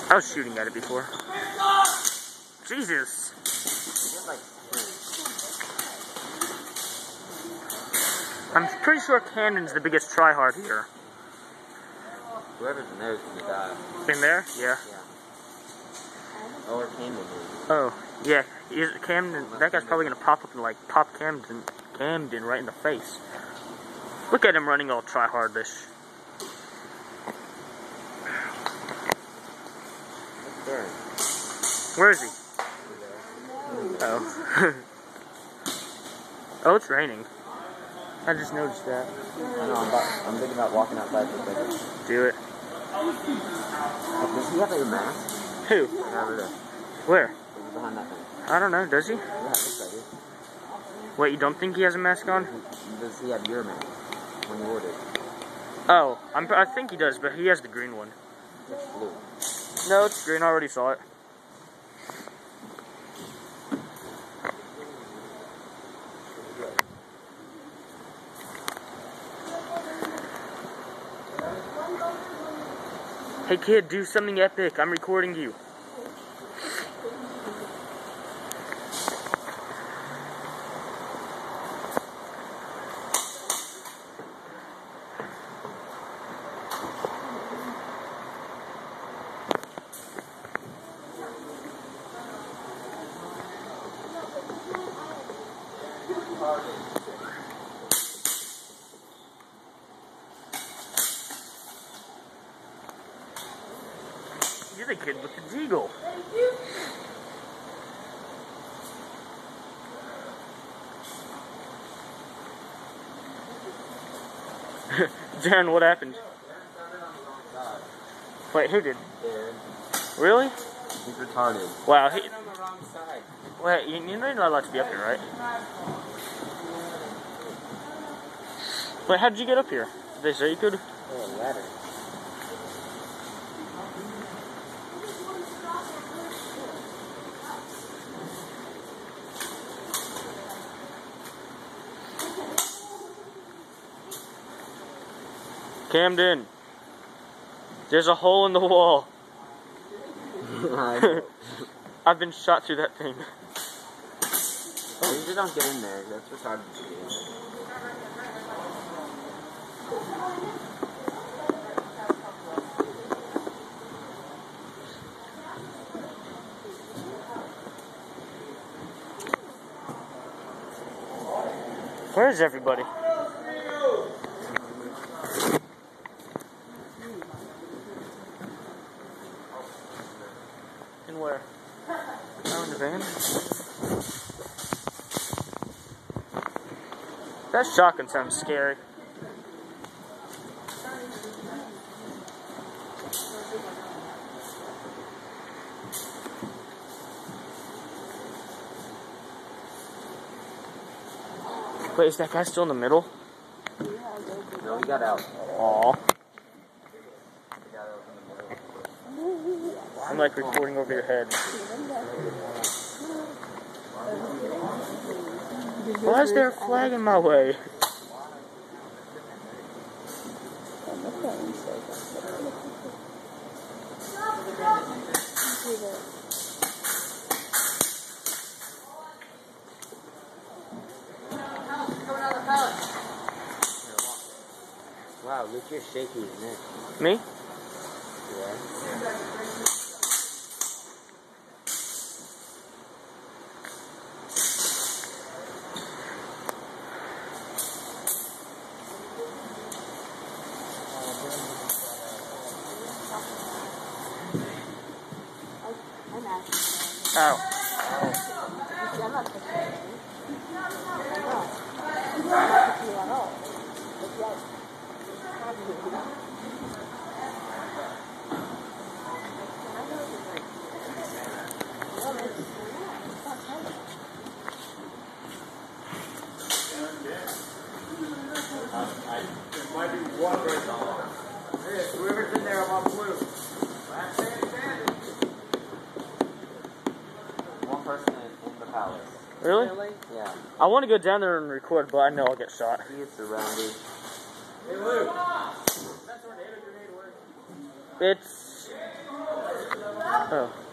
I was shooting at it before. Jesus. I'm pretty sure Camden's the biggest tryhard here. Whoever's in there is gonna die. In there? Yeah. Yeah. Or Camden. Oh, yeah. Camden. That guy's probably gonna pop up and like pop Camden right in the face. Look at him running all tryhardish. Where is he? Oh. Oh, it's raining. I just noticed that. I know, I'm thinking about walking outside for a second. Do it. Does he have a mask? Who? Over there. Where? Behind that thing. I don't know, does he? Yeah, it looks like it. Wait, you don't think he has a mask on? Does he have your mask when you ordered? Oh, I think he does, but he has the green one. It's blue. No, it's green. I already saw it. Hey kid, do something epic. I'm recording you. You're the kid with the deagle. Darren, what happened? Wait, who did? Darren. Really? He's retarded. Wow. He's on the wrong side. Wait, you know you're not allowed to be up here, right? Wait, how did you get up here? Did they say you could? Oh, a ladder. Camden, there's a hole in the wall. I've been shot through that thing. Oh, you just don't get in there. That's retarded to get in there. Where is everybody? In where? Oh, in the van? That shotgun sounds scary. Wait, is that guy still in the middle? No, he got out. Aw. He got out in the middle. I'm like recording over your head. Why is there a flag in my way? Wow, look, you're shaky, isn't it? Me? Yeah. Ow. Might be one person on. Whoever's in there, I'm on blue. One person in the palace. Really? Yeah. I want to go down there and record, but I know I'll get shot. He is surrounded. Hey Luke, that's where the grenade works. It's Oh.